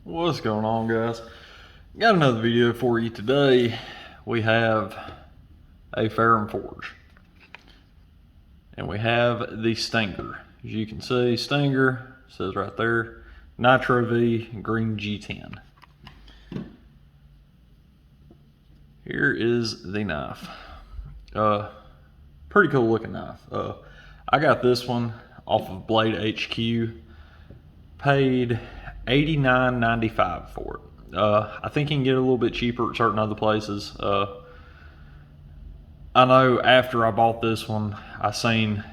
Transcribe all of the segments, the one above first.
What's going on, guys? Got another video for you today. We have a Ferrum forge and we have the Stinger. As you can see, Stinger says right there, Nitro V green G10. Here is the knife. Pretty cool looking knife. I got this one off of BladeHQ. Paid $89.95 for it. I think you can get it a little bit cheaper at certain other places. I know after I bought this one, I seen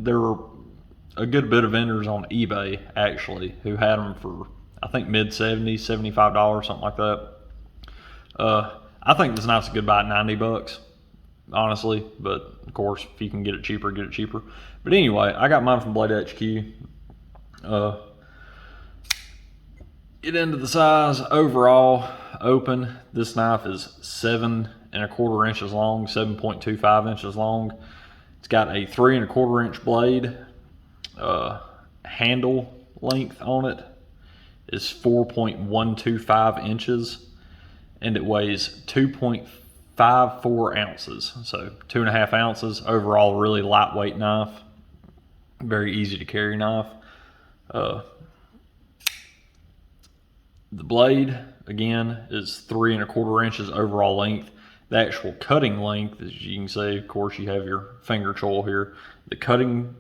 there were a good bit of vendors on eBay actually who had them for I think mid 70s, $75, something like that. I think this knife's a good buy at 90 bucks, honestly. But of course, if you can get it cheaper, get it cheaper. But anyway, I got mine from BladeHQ. Get into the size overall open. This knife is 7¼ inches long, 7.25 inches long. It's got a 3¼ inch blade. Handle length on it is 4.125 inches, and it weighs 2.54 ounces. So 2.5 ounces overall. Really lightweight knife. Very easy to carry knife. The blade, again, is 3¼ inches overall length. The actual cutting length, as you can see, of course, you have your finger choil here. The cutting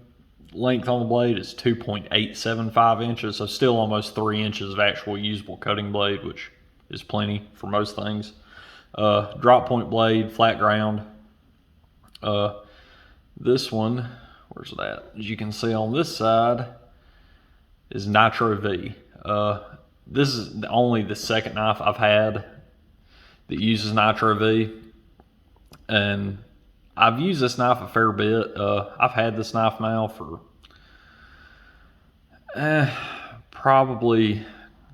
length on the blade is 2.875 inches, so still almost 3 inches of actual usable cutting blade, which is plenty for most things. Drop point blade, flat ground. This one, where's that? As you can see on this side, is Nitro V. This is only the second knife I've had that uses Nitro V, and I've used this knife a fair bit. I've had this knife now for probably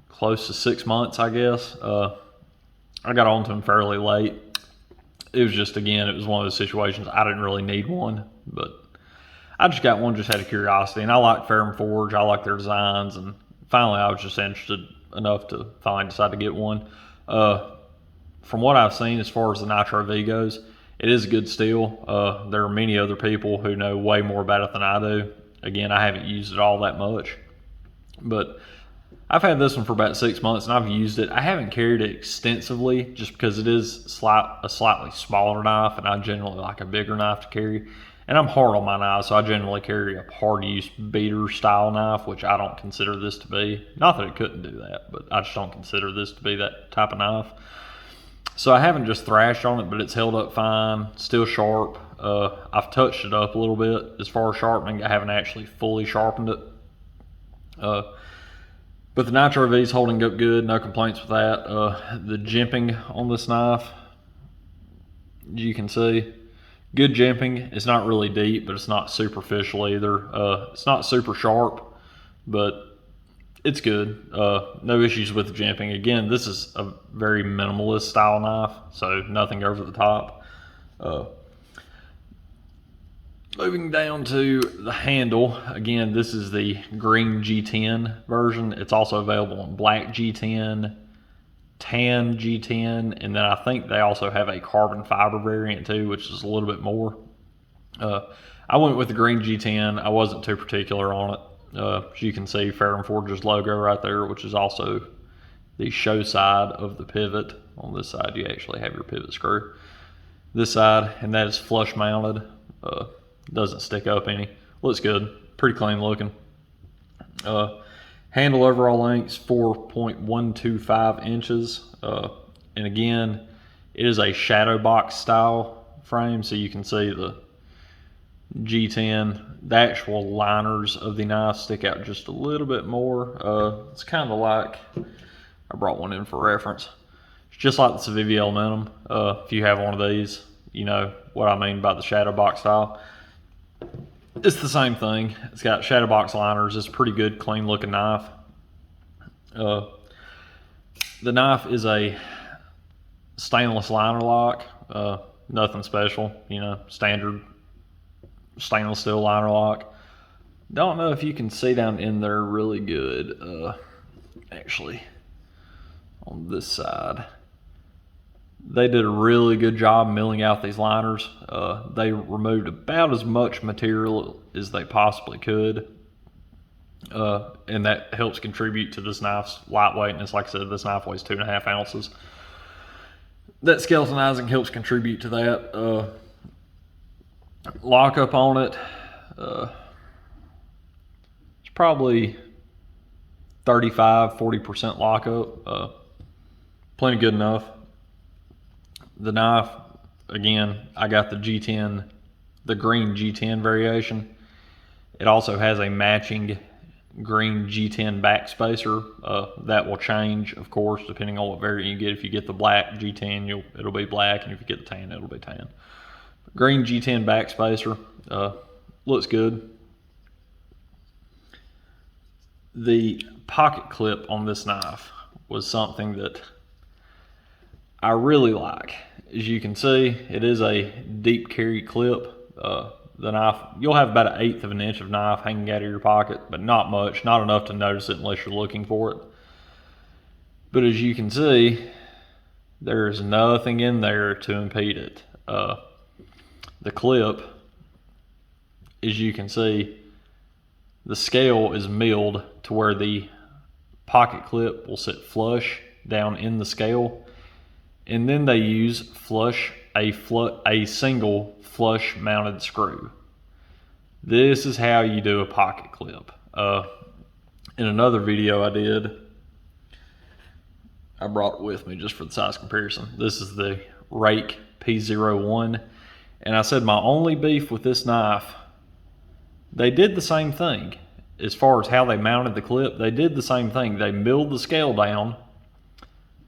close to 6 months, I guess. I got onto them fairly late. It was just, again, it was one of those situations I didn't really need one, but I just got one just out of curiosity, and I like Ferrum Forge. I like their designs, and finally I was just interested enough to finally decide to get one. From what I've seen as far as the Nitro V goes, it is a good steel. There are many other people who know way more about it than I do. Again, I haven't used it all that much, but I've had this one for about 6 months and I've used it. I haven't carried it extensively just because it is a slightly smaller knife, and I generally like a bigger knife to carry. And I'm hard on my knives, so I generally carry a hard use beater style knife, which I don't consider this to be. Not that it couldn't do that, but I just don't consider this to be that type of knife. So I haven't just thrashed on it, but it's held up fine, still sharp. I've touched it up a little bit as far as sharpening. I haven't actually fully sharpened it. But the Nitro V is holding up good, no complaints with that. The jimping on this knife, you can see, good jimping. It's not really deep, but it's not superficial either. It's not super sharp, but it's good. No issues with the jimping. Again, this is a very minimalist style knife, so nothing over the top. Moving down to the handle, again, this is the green G10 version. It's also available in black G10, tan G10, and then I think they also have a carbon fiber variant too, which is a little bit more. I went with the green G10. I wasn't too particular on it. As you can see, Ferrum Forge's logo right there, which is also the show side of the pivot. On this side, you actually have your pivot screw. This side, and that is flush mounted. Doesn't stick up any. Looks good. Pretty clean looking. Handle overall length is 4.125 inches. And again, it is a shadow box style frame, so you can see the G10. The actual liners of the knife stick out just a little bit more. It's kind of like, I brought one in for reference. It's just like the Civivi Elementum. If you have one of these, you know what I mean by the shadow box style. It's the same thing. It's got shadow box liners. It's a pretty good, clean looking knife. The knife is a stainless liner lock. Nothing special, you know, standard stainless steel liner lock. Don't know if you can see down in there really good. actually on this side. They did a really good job milling out these liners. They removed about as much material as they possibly could. And that helps contribute to this knife's lightweightness. Like I said, this knife weighs 2.5 ounces. That skeletonizing helps contribute to that. Lockup on it, it's probably 35–40% lockup. Plenty good enough. The knife, again, I got the G10, the green G10 variation. It also has a matching green G10 backspacer. That will change, of course, depending on what variant you get. If you get the black G10, it'll be black, and if you get the tan, it'll be tan. Green G10 backspacer, looks good. The pocket clip on this knife was something that I really like. As you can see, it is a deep carry clip. The knife, you'll have about 1/8 of an inch of knife hanging out of your pocket, but not much, not enough to notice it unless you're looking for it. But as you can see, there's nothing in there to impede it. The clip, as you can see, the scale is milled to where the pocket clip will sit flush down in the scale, and then they use a single flush mounted screw. This is how you do a pocket clip. In another video I did, I brought it with me just for the size comparison. This is the Rake P01, and I said my only beef with this knife, they did the same thing. As far as how they mounted the clip, they did the same thing. They milled the scale down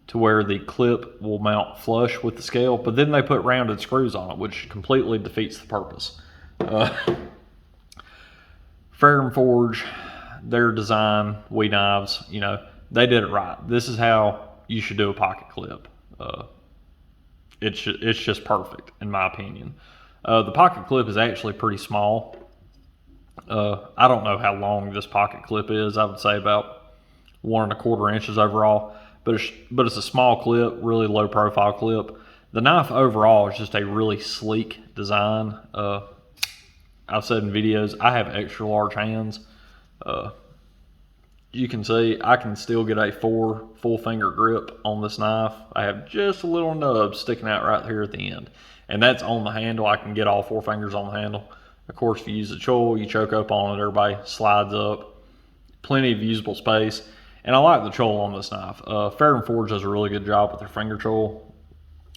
to where the clip will mount flush with the scale, but then they put rounded screws on it, which completely defeats the purpose. Ferrum Forge, their design, We Knives, they did it right. This is how you should do a pocket clip. It's just perfect, in my opinion. The pocket clip is actually pretty small. I don't know how long this pocket clip is. I would say about 1¼ inches overall. But it's a small clip, really low profile clip. The knife overall is just a really sleek design. I've said in videos, I have extra large hands. You can see I can still get a 4 full finger grip on this knife. I have just a little nub sticking out right here at the end. And that's on the handle. I can get all 4 fingers on the handle. Of course, if you use the choil, you choke up on it, everybody slides up. Plenty of usable space. And I like the choil on this knife. Ferrum Forge does a really good job with their finger choil.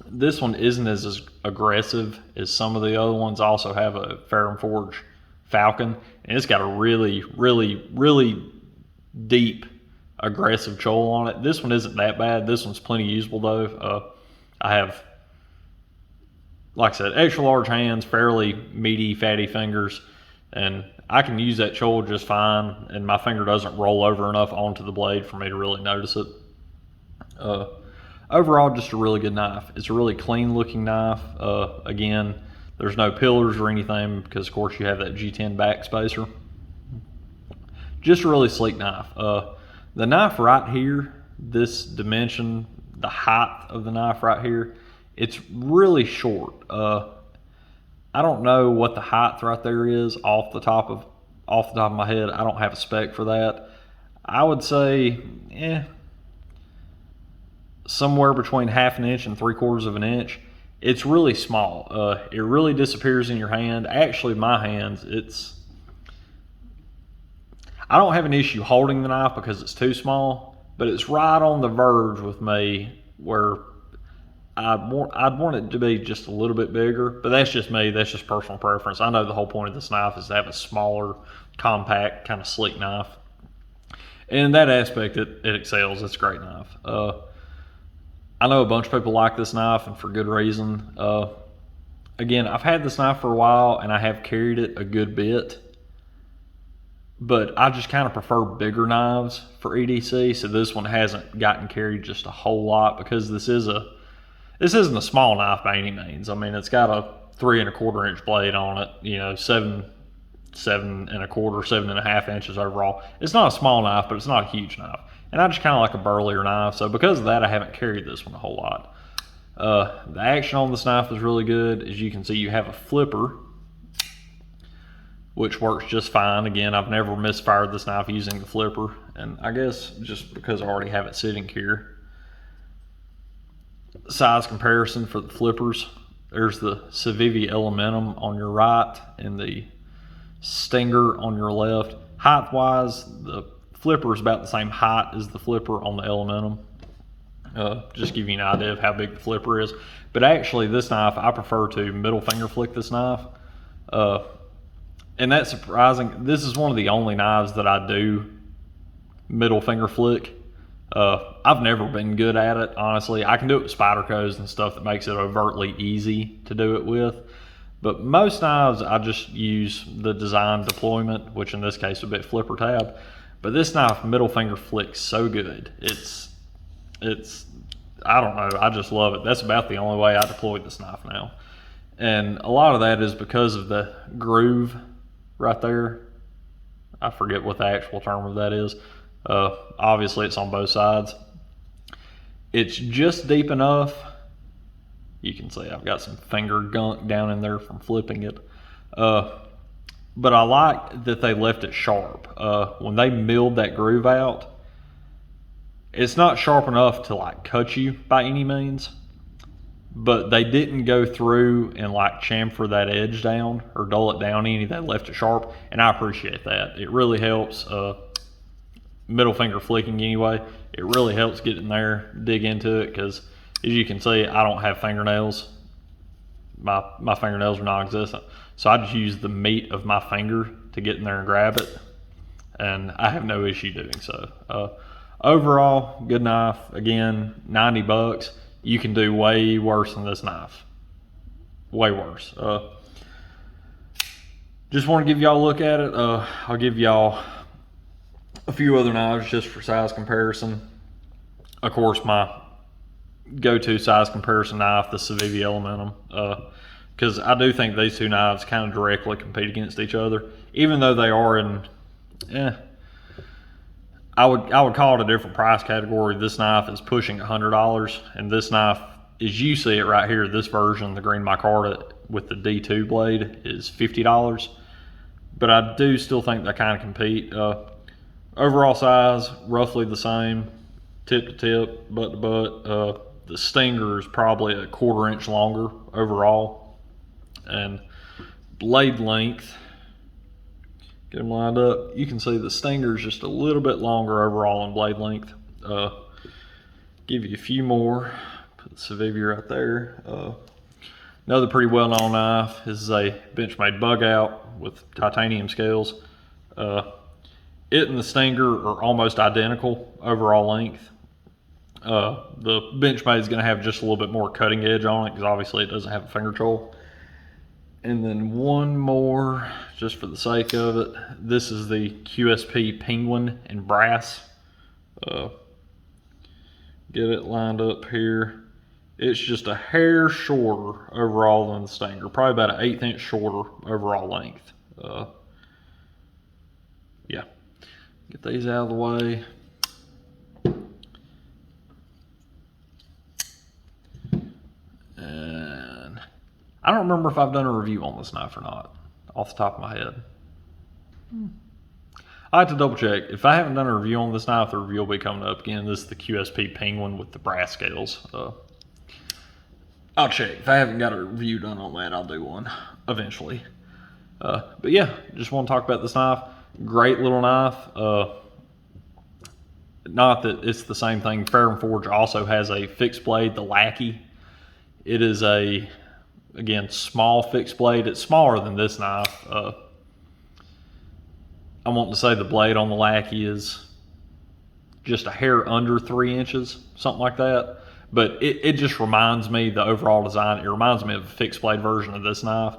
This one isn't as aggressive as some of the other ones. I also have a Ferrum Forge Falcon, and it's got a really, really, really deep, aggressive choil on it. This one isn't that bad. This one's plenty usable though. I have, like I said, extra large hands, fairly meaty, fatty fingers, and I can use that choil just fine, and my finger doesn't roll over enough onto the blade for me to really notice it. Overall, just a really good knife. It's a really clean looking knife. Again, there's no pillars or anything because of course you have that G10 backspacer. Just a really sleek knife. The knife right here, this dimension, the height of the knife right here, it's really short. I don't know what the height right there is off the top of my head. I don't have a spec for that. I would say, somewhere between 1/2 inch and 3/4 inch. It's really small. It really disappears in your hand. Actually, my hands, I don't have an issue holding the knife because it's too small, but it's right on the verge with me where I'd want it to be just a little bit bigger, but that's just me. That's just personal preference. I know the whole point of this knife is to have a smaller, compact, kind of sleek knife. And in that aspect, it excels. It's a great knife. I know a bunch of people like this knife, and for good reason. Again, I've had this knife for a while, and I have carried it a good bit. But I just kind of prefer bigger knives for EDC, so this one hasn't gotten carried just a whole lot because this isn't a small knife by any means. I mean, it's got a 3¼ inch blade on it, 7 1/4, 7.5 inches overall. It's not a small knife, but it's not a huge knife. and I just kind of like a burlier knife. So because of that, I haven't carried this one a whole lot. The action on this knife is really good. As you can see, you have a flipper, which works just fine. Again, I've never misfired this knife using the flipper, and I guess just because I already have it sitting here. Size comparison for the flippers. There's the Civivi Elementum on your right and the Stinger on your left. Height wise, the flipper is about the same height as the flipper on the Elementum. Just give you an idea of how big the flipper is. But actually this knife, I prefer to middle finger flick this knife. And that's surprising. This is one of the only knives that I do middle finger flick. I've never been good at it, honestly. I can do it with Spydercos and stuff that makes it overtly easy to do it with. But most knives, I just use the design deployment, which in this case would be a flipper tab. But this knife, middle finger flicks so good. It's I don't know, I just love it. That's about the only way I deploy this knife now. And a lot of that is because of the groove right there. I forget what the actual term of that is. Obviously it's on both sides. It's just deep enough. You can see I've got some finger gunk down in there from flipping it. But I like that they left it sharp. When they milled that groove out, it's not sharp enough to like cut you by any means, but they didn't go through and like chamfer that edge down or dull it down any. They left it sharp, and I appreciate that. It really helps. Middle finger flicking anyway, it really helps get in there, dig into it, because as you can see, I don't have fingernails. My fingernails are non-existent, so I just use the meat of my finger to get in there and grab it, and I have no issue doing so. Overall, good knife. Again, 90 bucks. You can do way worse than this knife. Way worse. Just want to give y'all a look at it. I'll give y'all a few other knives just for size comparison. Of course, my go-to size comparison knife, the Civivi Elementum, because I do think these two knives kind of directly compete against each other, even though they are in, I would call it a different price category. This knife is pushing $100, and this knife, as you see it right here, this version, the green micarta with the D2 blade, is $50. But I do still think they kind of compete. Overall size, roughly the same, tip to tip, butt to butt. The Stinger is probably a 1/4 inch longer overall, and blade length, get them lined up, you can see the Stinger is just a little bit longer overall in blade length. Give you a few more. Put the Civivi right there. Another pretty well-known knife is a Benchmade bug out with titanium scales. It and the Stinger are almost identical overall length. The Benchmade is going to have just a little bit more cutting edge on it because obviously it doesn't have a finger choil. And then one more, just for the sake of it. This is the QSP Penguin in brass. Get it lined up here. It's just a hair shorter overall than the Stinger, probably about an 1/8 inch shorter overall length. Yeah, get these out of the way. And I don't remember if I've done a review on this knife or not, off the top of my head. I have to double check. If I haven't done a review on this knife, the review will be coming up again. This is the QSP Penguin with the brass scales. I'll check. If I haven't got a review done on that, I'll do one eventually. But yeah, just want to talk about this knife. Great little knife. Not that it's the same thing. Ferrum Forge also has a fixed blade, the Lackey. It is a, again, small fixed blade. It's smaller than this knife. I want to say the blade on the Lackey is just a hair under 3 inches, something like that. But it just reminds me, the overall design, it reminds me of a fixed blade version of this knife.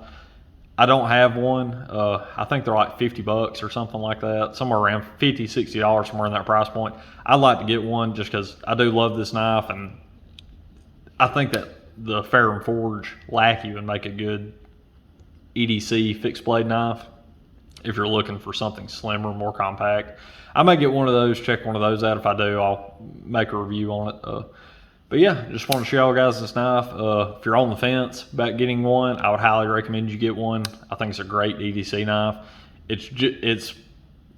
I don't have one. I think they're like 50 bucks or something like that. Somewhere around $50, $60, somewhere in that price point. I'd like to get one just because I do love this knife, and I think that the Ferrum Forge Lackey would make a good EDC fixed blade knife. if you're looking for something slimmer, more compact. I may get one of those, check one of those out. If I do, I'll make a review on it. But yeah, just want to show you guys this knife. If you're on the fence about getting one, I would highly recommend you get one. I think it's a great EDC knife. It's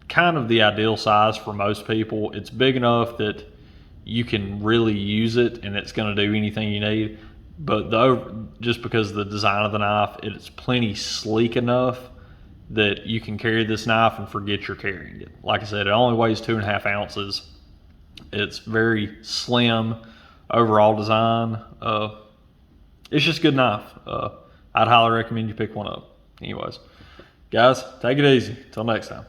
kind of the ideal size for most people. It's big enough that you can really use it and it's going to do anything you need. But just because of the design of the knife, it's plenty sleek enough that you can carry this knife and forget you're carrying it. Like I said, it only weighs 2.5 ounces. It's very slim overall design. It's just a good knife. I'd highly recommend you pick one up. Anyways, guys, take it easy. Till next time.